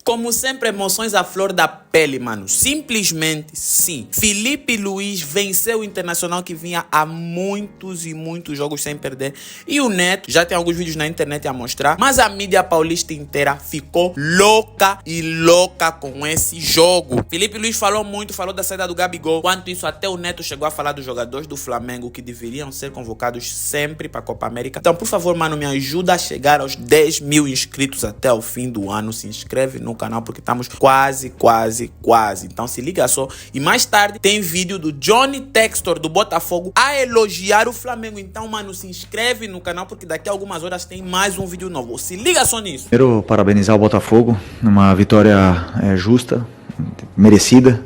Como sempre, emoções à flor da pele, mano. Simplesmente, sim. Filipe Luís venceu o Internacional que vinha há muitos e muitos jogos sem perder. E o Neto, já tem alguns vídeos na internet a mostrar, mas a mídia paulista inteira ficou louca e louca com esse jogo. Filipe Luís falou muito, falou da saída do Gabigol. Quanto isso, até o Neto chegou a falar dos jogadores do Flamengo que deveriam ser convocados sempre para a Copa América. Então, por favor, mano, me ajuda a chegar aos 10 mil inscritos até o fim do ano. Se inscreve no canal porque estamos quase. Então se liga só. E mais tarde tem vídeo do Johnny Textor do Botafogo a elogiar o Flamengo. Então, mano, se inscreve no canal porque daqui a algumas horas tem mais um vídeo novo. Se liga só nisso. Primeiro, parabenizar o Botafogo, uma vitória justa, merecida.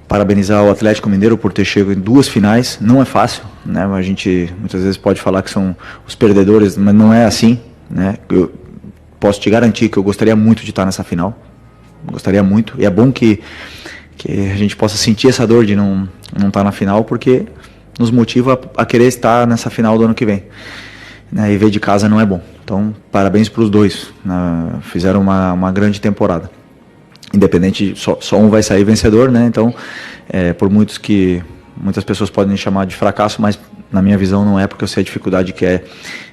Parabenizar o Atlético Mineiro por ter chegado em 2 finais. Não é fácil, né? A gente muitas vezes pode falar que são os perdedores, mas não é assim, né? Eu posso te garantir que eu gostaria muito de estar nessa final. Gostaria muito. E é bom que a gente possa sentir essa dor de não estar na final, porque nos motiva a querer estar nessa final do ano que vem. Né? E ver de casa não é bom. Então, parabéns para os dois. Fizeram uma grande temporada. Independente, só um vai sair vencedor, né? Então, muitas pessoas podem chamar de fracasso, mas na minha visão não é, porque eu sei a dificuldade que é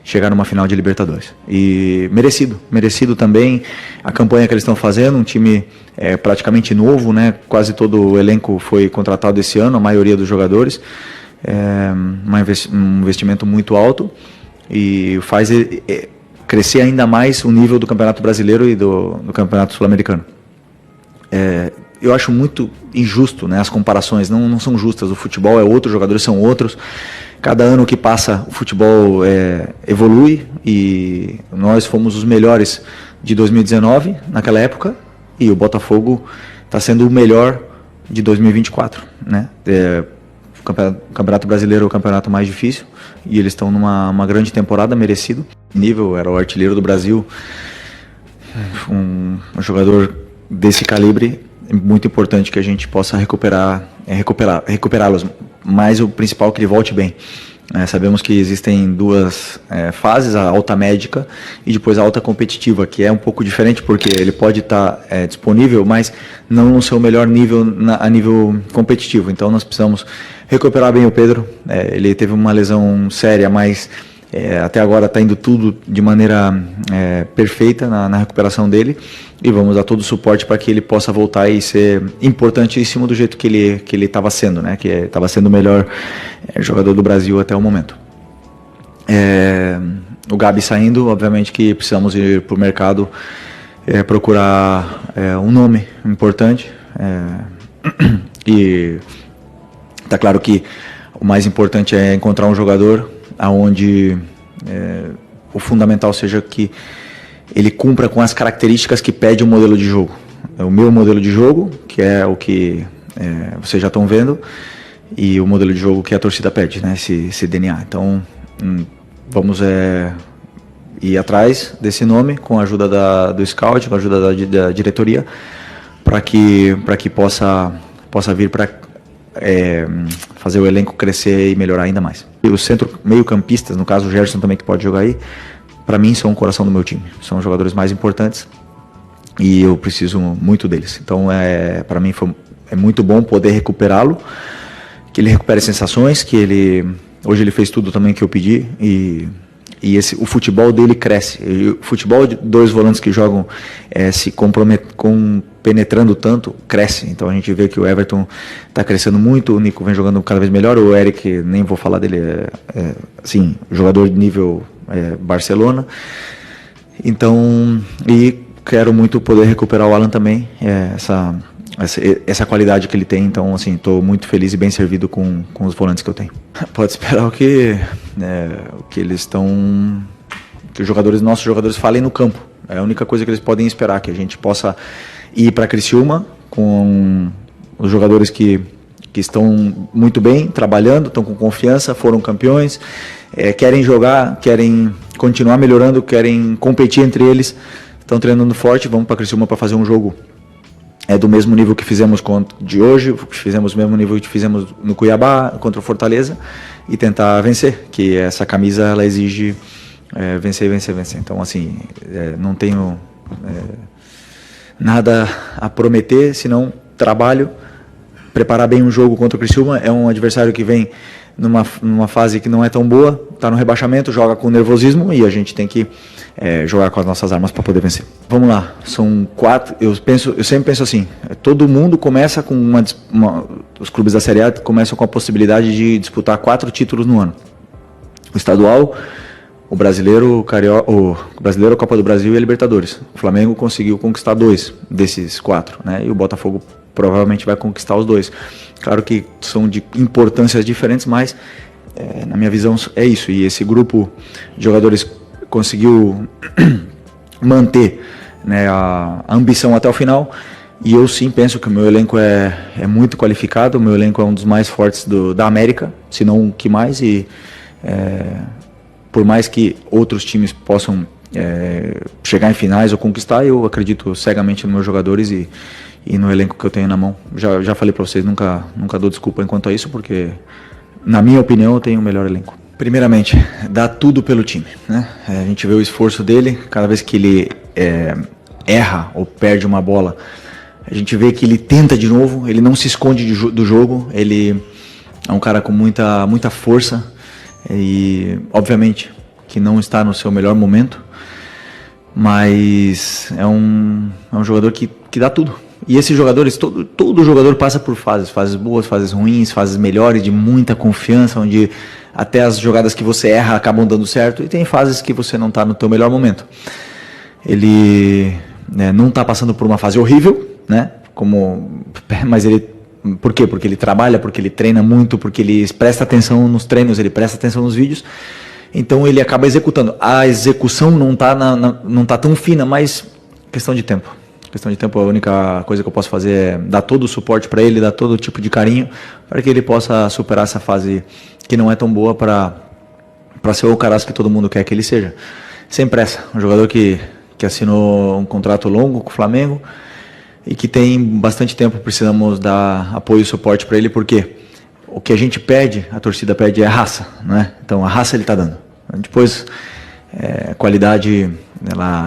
chegar numa final de Libertadores. E merecido também a campanha que eles estão fazendo, um time praticamente novo, né? Quase todo o elenco foi contratado esse ano, a maioria dos jogadores, um investimento muito alto e faz crescer ainda mais o nível do Campeonato Brasileiro e do Campeonato Sul-Americano. Eu acho muito injusto, né, as comparações, não são justas. O futebol é outro, os jogadores são outros. Cada ano que passa o futebol evolui e nós fomos os melhores de 2019 naquela época e o Botafogo está sendo o melhor de 2024, né? O Campeonato Brasileiro é o campeonato mais difícil e eles estão numa grande temporada, merecido. Nível, era o artilheiro do Brasil, um jogador desse calibre. É muito importante que a gente possa recuperá-los, mas o principal é que ele volte bem. Sabemos que existem 2 fases, a alta médica e depois a alta competitiva, que é um pouco diferente porque ele pode estar disponível, mas não no seu melhor nível a nível competitivo. Então nós precisamos recuperar bem o Pedro. Ele teve uma lesão séria, mas até agora está indo tudo de maneira perfeita na recuperação dele e vamos dar todo o suporte para que ele possa voltar e ser importantíssimo do jeito que ele estava sendo, né? Que estava sendo o melhor jogador do Brasil até o momento. O Gabi saindo, obviamente que precisamos ir para o mercado procurar um nome importante e está claro que o mais importante é encontrar um jogador aonde o fundamental seja que ele cumpra com as características que pede o modelo de jogo. O meu modelo de jogo, que é o que vocês já estão vendo, e o modelo de jogo que a torcida pede, né? Esse DNA. Então, vamos ir atrás desse nome com a ajuda do scout, com a ajuda da diretoria, para que possa vir para fazer o elenco crescer e melhorar ainda mais. E os meio-campistas, no caso o Gerson também que pode jogar aí, para mim são o coração do meu time. São os jogadores mais importantes e eu preciso muito deles. Então para mim é muito bom poder recuperá-lo, que ele recupere sensações, hoje ele fez tudo também que eu pedi e o futebol dele cresce. E o futebol de 2 volantes que jogam se penetrando tanto, cresce. Então a gente vê que o Everton está crescendo muito, o Nico vem jogando cada vez melhor, o Eric, nem vou falar dele, assim, jogador de nível Barcelona. Então, e quero muito poder recuperar o Alan também, essa qualidade que ele tem. Então, assim, estou muito feliz e bem servido com os volantes que eu tenho. Pode esperar o que eles estão, que nossos jogadores falem no campo. É a única coisa que eles podem esperar, que a gente possa ir para Criciúma com os jogadores que estão muito bem, trabalhando, estão com confiança, foram campeões, querem jogar, querem continuar melhorando, querem competir entre eles, estão treinando forte. Vamos para Criciúma para fazer um jogo do mesmo nível que fizemos de hoje, fizemos o mesmo nível que fizemos no Cuiabá, contra o Fortaleza, e tentar vencer, que essa camisa ela exige vencer. Então, assim, não tenho nada a prometer, senão trabalho, preparar bem um jogo contra o Criciúma. É um adversário que vem numa fase que não é tão boa, está no rebaixamento, joga com nervosismo e a gente tem que jogar com as nossas armas para poder vencer. Vamos lá, são 4, eu sempre penso assim, todo mundo começa com os clubes da Série A começam com a possibilidade de disputar 4 títulos no ano. O estadual, o brasileiro, a Copa do Brasil e a Libertadores. O Flamengo conseguiu conquistar 2 desses 4, né? E o Botafogo provavelmente vai conquistar os 2. Claro que são de importâncias diferentes, mas na minha visão é isso. E esse grupo de jogadores conseguiu manter, né, a ambição até o final. E eu sim penso que o meu elenco é muito qualificado. O meu elenco é um dos mais fortes da América, se não o que mais. E por mais que outros times possam chegar em finais ou conquistar, eu acredito cegamente nos meus jogadores e no elenco que eu tenho na mão. Já falei para vocês, nunca dou desculpa enquanto a isso, porque na minha opinião eu tenho o melhor elenco. Primeiramente, dá tudo pelo time, né? A gente vê o esforço dele, cada vez que ele erra ou perde uma bola, a gente vê que ele tenta de novo, ele não se esconde do jogo, ele é um cara com muita força e obviamente que não está no seu melhor momento, mas é um jogador que dá tudo. E esses jogadores, todo jogador passa por fases boas, fases ruins, fases melhores, de muita confiança, onde até as jogadas que você erra acabam dando certo, e tem fases que você não está no teu melhor momento. Ele não está passando por uma fase horrível, né? Mas ele... Por quê? Porque ele trabalha, porque ele treina muito, porque ele presta atenção nos treinos, ele presta atenção nos vídeos, então ele acaba executando. A execução não está tão fina, mas questão de tempo. Questão de tempo, a única coisa que eu posso fazer é dar todo o suporte para ele, dar todo tipo de carinho, para que ele possa superar essa fase que não é tão boa para ser o cara que todo mundo quer que ele seja. Sem pressa, um jogador que assinou um contrato longo com o Flamengo e que tem bastante tempo, precisamos dar apoio e suporte para ele, porque o que a gente pede, a torcida pede, é raça, né? Então a raça ele está dando. Depois, a qualidade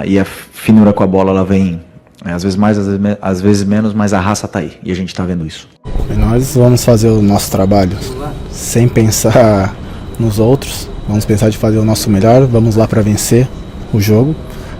e a finura com a bola, ela vem... às vezes mais, às vezes menos, mas a raça tá aí e a gente tá vendo isso. Nós vamos fazer o nosso trabalho sem pensar nos outros, vamos pensar de fazer o nosso melhor, vamos lá para vencer o jogo,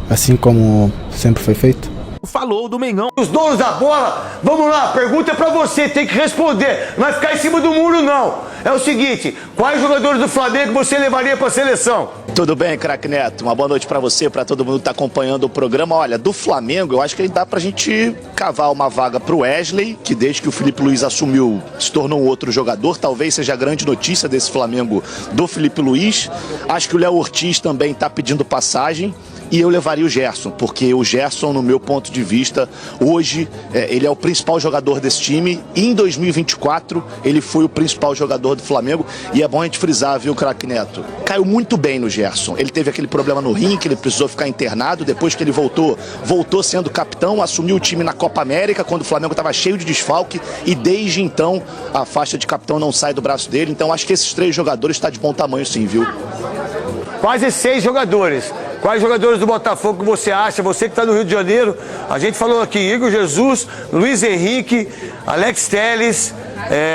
assim como sempre foi feito. Falou do Mengão. Os donos da bola, vamos lá, pergunta é pra você, tem que responder, não vai ficar em cima do muro não. É o seguinte, quais jogadores do Flamengo você levaria pra seleção? Tudo bem, craque Neto? Uma boa noite pra você, pra todo mundo que tá acompanhando o programa. Olha, do Flamengo, eu acho que dá pra gente cavar uma vaga pro Wesley, que desde que o Felipe Luiz assumiu, se tornou um outro jogador. Talvez seja a grande notícia desse Flamengo do Felipe Luiz. Acho que o Léo Ortiz também tá pedindo passagem. E eu levaria o Gerson, porque o Gerson, no meu ponto de vista, hoje ele é o principal jogador desse time. E em 2024 ele foi o principal jogador do Flamengo. E é bom a gente frisar, viu, craque Neto? Caiu muito bem no Gerson. Ele teve aquele problema no rim, que ele precisou ficar internado. Depois que ele voltou sendo capitão, assumiu o time na Copa América, quando o Flamengo estava cheio de desfalque. E desde então a faixa de capitão não sai do braço dele. Então acho que esses 3 jogadores estão de bom tamanho sim, viu? Quase 6 jogadores. Quais jogadores do Botafogo que você acha? Você que está no Rio de Janeiro. A gente falou aqui, Igor Jesus, Luiz Henrique, Alex Telles,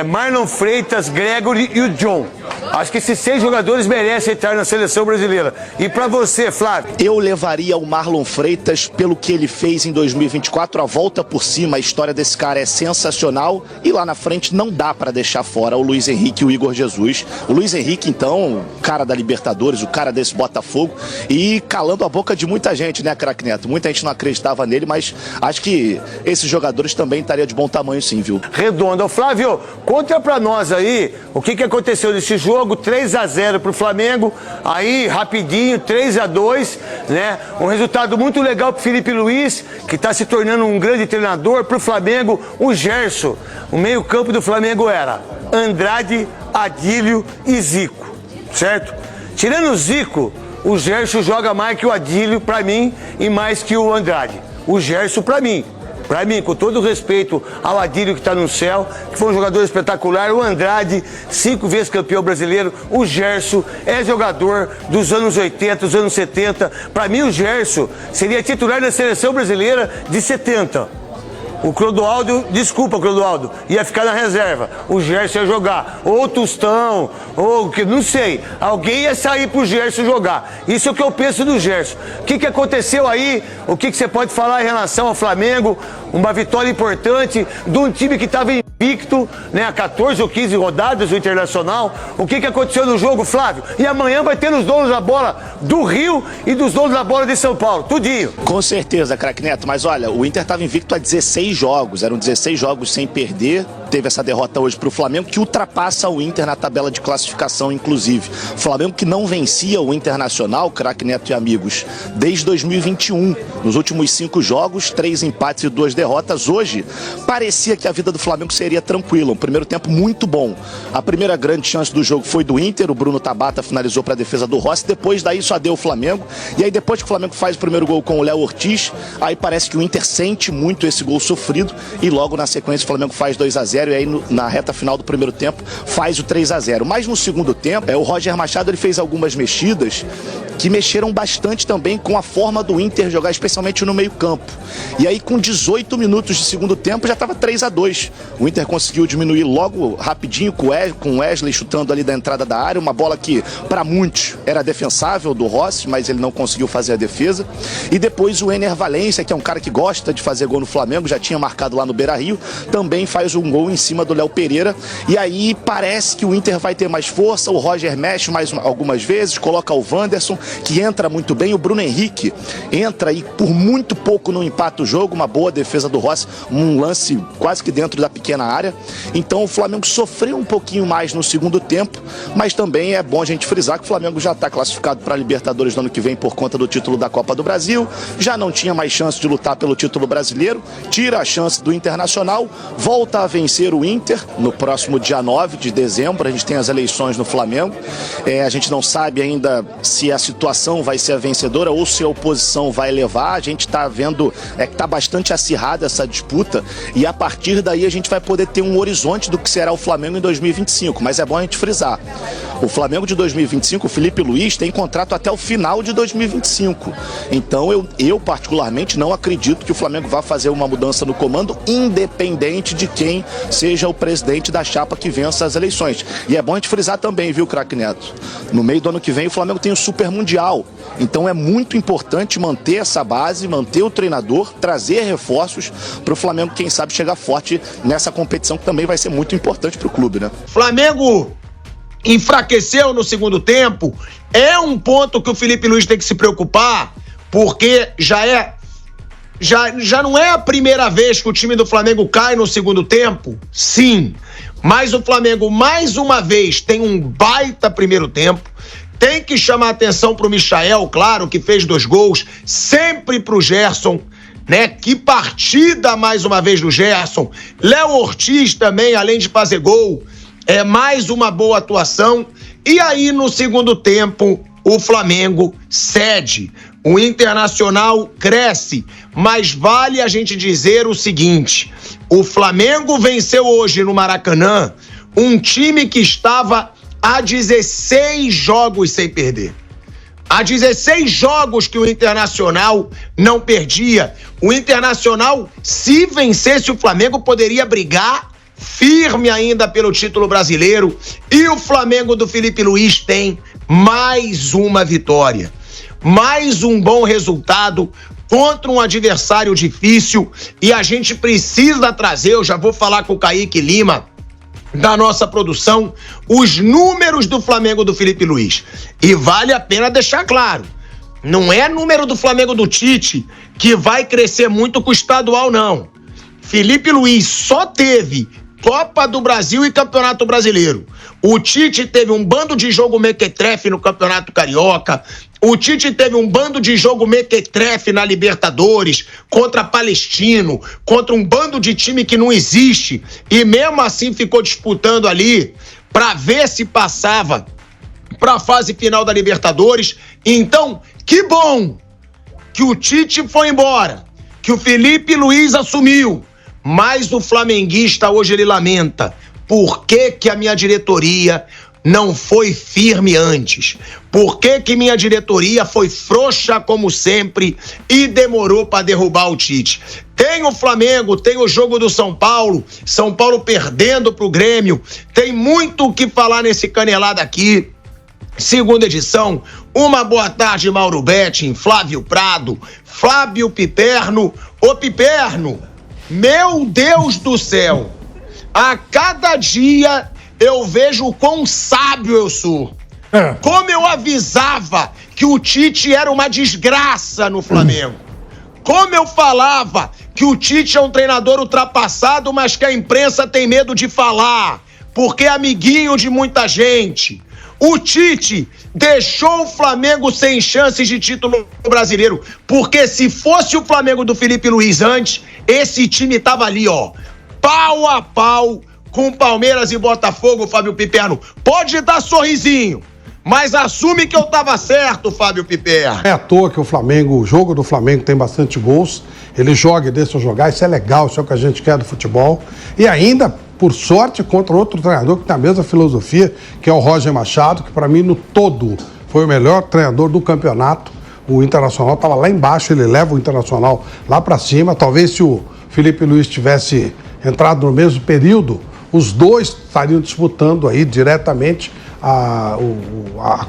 Marlon Freitas, Gregory e o John. Acho que esses 6 jogadores merecem entrar na seleção brasileira. E para você, Flávio? Eu levaria o Marlon Freitas pelo que ele fez em 2024, a volta por cima, a história desse cara é sensacional. E lá na frente não dá para deixar fora o Luiz Henrique e o Igor Jesus. O Luiz Henrique, então, o cara da Libertadores, o cara desse Botafogo, e calando a boca de muita gente, né, craque Neto? Muita gente não acreditava nele, mas acho que esses jogadores também estariam de bom tamanho sim, viu? Redondo. Flávio, conta pra nós aí o que aconteceu nesse jogo, 3-0 pro Flamengo, aí rapidinho, 3-2, né? Um resultado muito legal pro Felipe Luiz, que tá se tornando um grande treinador. Pro Flamengo, o Gerson. O meio campo do Flamengo era Andrade, Adílio e Zico, certo? Tirando o Zico, o Gerson joga mais que o Adílio pra mim e mais que o Andrade. O Gerson pra mim. Pra mim, com todo respeito ao Adílio que tá no céu, que foi um jogador espetacular, o Andrade, 5 vezes campeão brasileiro, o Gerson é jogador dos anos 80, dos anos 70. Pra mim, o Gerson seria titular da seleção brasileira de 70. O Clodoaldo, desculpa, Clodoaldo, ia ficar na reserva. O Gerson ia jogar. Ou o Tostão, ou não sei. Alguém ia sair pro Gerson jogar. Isso é o que eu penso do Gerson. O que aconteceu aí? O que você pode falar em relação ao Flamengo? Uma vitória importante de um time que estava invicto, né, há 14 ou 15 rodadas, o Internacional. O que aconteceu no jogo, Flávio? E amanhã vai ter os donos da bola do Rio e dos donos da bola de São Paulo. Tudinho. Com certeza, craque Neto. Mas olha, o Inter estava invicto há 16 jogos. Eram 16 jogos sem perder. Teve essa derrota hoje para o Flamengo, que ultrapassa o Inter na tabela de classificação, inclusive. Flamengo que não vencia o Internacional, craque Neto e amigos, desde 2021. Nos últimos 5 jogos, 3 empates e 2 derrotas. Hoje, parecia que a vida do Flamengo seria tranquila. Um primeiro tempo muito bom. A primeira grande chance do jogo foi do Inter. O Bruno Tabata finalizou para a defesa do Rossi. Depois daí só deu o Flamengo. E aí depois que o Flamengo faz o primeiro gol com o Léo Ortiz, aí parece que o Inter sente muito esse gol sofrido. E logo na sequência o Flamengo faz 2-0. E aí na reta final do primeiro tempo faz o 3-0. Mas no segundo tempo, o Roger Machado ele fez algumas mexidas que mexeram bastante também com a forma do Inter jogar, especialmente no meio-campo. E aí, com 18 minutos de segundo tempo, já estava 3-2. O Inter conseguiu diminuir logo rapidinho com o Wesley chutando ali da entrada da área, uma bola que, para muitos, era defensável do Rossi, mas ele não conseguiu fazer a defesa. E depois o Ener Valencia, que é um cara que gosta de fazer gol no Flamengo, já tinha marcado lá no Beira-Rio, também faz um gol em cima do Léo Pereira. E aí parece que o Inter vai ter mais força, o Roger mexe mais algumas vezes, coloca o Wanderson, que entra muito bem, o Bruno Henrique entra e por muito pouco não empata o jogo, uma boa defesa do Rossi, um lance quase que dentro da pequena área. Então o Flamengo sofreu um pouquinho mais no segundo tempo, mas também é bom a gente frisar que o Flamengo já está classificado para a Libertadores no ano que vem por conta do título da Copa do Brasil, já não tinha mais chance de lutar pelo título brasileiro, tira a chance do Internacional, volta a vencer o Inter no próximo dia 9 de dezembro, a gente tem as eleições no Flamengo, a gente não sabe ainda se a situação vai ser a vencedora ou se a oposição vai levar, a gente está vendo que está bastante acirrada essa disputa e a partir daí a gente vai poder ter um horizonte do que será o Flamengo em 2025, mas é bom a gente frisar, o Flamengo de 2025, o Felipe Luiz tem contrato até o final de 2025, então eu particularmente não acredito que o Flamengo vá fazer uma mudança no comando, independente de quem seja o presidente da chapa que vença as eleições. E é bom a gente frisar também, viu, craque Neto? No meio do ano que vem o Flamengo tem o Super Mundial. Então é muito importante manter essa base, manter o treinador, trazer reforços para o Flamengo, quem sabe, chegar forte nessa competição que também vai ser muito importante para o clube, né? Flamengo enfraqueceu no segundo tempo. É um ponto que o Felipe Luiz tem que se preocupar, porque já não é a primeira vez que o time do Flamengo cai no segundo tempo, sim, mas o Flamengo mais uma vez tem um baita primeiro tempo, tem que chamar atenção pro Michael, claro, que fez 2 gols, sempre pro Gerson, né, que partida mais uma vez do Gerson, Léo Ortiz também, além de fazer gol, mais uma boa atuação, e aí no segundo tempo o Flamengo cede. O Internacional cresce, mas vale a gente dizer o seguinte, o Flamengo venceu hoje no Maracanã um time que estava há 16 jogos sem perder. Há 16 jogos que o Internacional não perdia. O Internacional, se vencesse o Flamengo, poderia brigar firme ainda pelo título brasileiro. E o Flamengo do Felipe Luiz tem mais uma vitória. Mais um bom resultado contra um adversário difícil e a gente precisa trazer, eu já vou falar com o Kaique Lima, da nossa produção, os números do Flamengo do Felipe Luiz. E vale a pena deixar claro, não é número do Flamengo do Tite que vai crescer muito com o estadual, não. Felipe Luiz só teve Copa do Brasil e Campeonato Brasileiro. O Tite teve um bando de jogo mequetrefe no Campeonato Carioca. O Tite teve um bando de jogo mequetrefe na Libertadores, contra Palestino, contra um bando de time que não existe. E mesmo assim ficou disputando ali para ver se passava para a fase final da Libertadores. Então, que bom que o Tite foi embora. que o Felipe Luiz assumiu. Mas o flamenguista hoje ele lamenta. Por que a minha diretoria não foi firme antes? Por que minha diretoria foi frouxa como sempre e demorou para derrubar o Tite? Tem o Flamengo, tem o jogo do São Paulo perdendo pro Grêmio, tem muito o que falar nesse Canelada aqui. Segunda edição, uma boa tarde, Mauro Betting, Flávio Prado, Fábio Piperno. Ô Piperno, meu Deus do céu, a cada dia eu vejo o quão sábio eu sou. Como eu avisava que o Tite era uma desgraça no Flamengo. Como eu falava que o Tite é um treinador ultrapassado, mas que a imprensa tem medo de falar, porque é amiguinho de muita gente. O Tite deixou o Flamengo sem chances de título brasileiro, porque se fosse o Flamengo do Felipe Luiz antes, esse time tava ali, ó, pau a pau com Palmeiras e Botafogo, Fábio Piperno. Pode dar sorrisinho, mas assume que eu tava certo, Fábio Piperno. É à toa que o jogo do Flamengo tem bastante gols, ele joga e deixa jogar, isso é legal, isso é o que a gente quer do futebol. E ainda, por sorte, contra outro treinador que tem a mesma filosofia, que é o Roger Machado, que para mim, no todo, foi o melhor treinador do campeonato. O Internacional estava lá embaixo, ele leva o Internacional lá para cima. Talvez se o Felipe Luiz tivesse entrado no mesmo período, os dois estariam disputando aí diretamente a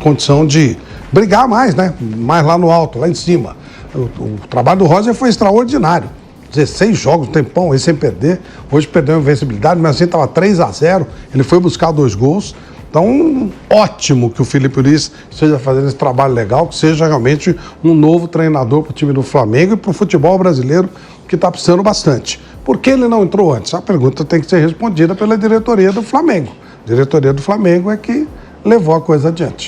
condição de brigar mais, né? Mais lá no alto, lá em cima. O trabalho do Roger foi extraordinário. 16 jogos, um tempão aí sem perder. Hoje perdeu a invencibilidade, mas assim estava 3-0. Ele foi buscar 2 gols. Então, ótimo que o Felipe Luiz esteja fazendo esse trabalho legal, que seja realmente um novo treinador para o time do Flamengo e para o futebol brasileiro, que está precisando bastante. Por que ele não entrou antes? A pergunta tem que ser respondida pela diretoria do Flamengo. A diretoria do Flamengo é que levou a coisa adiante.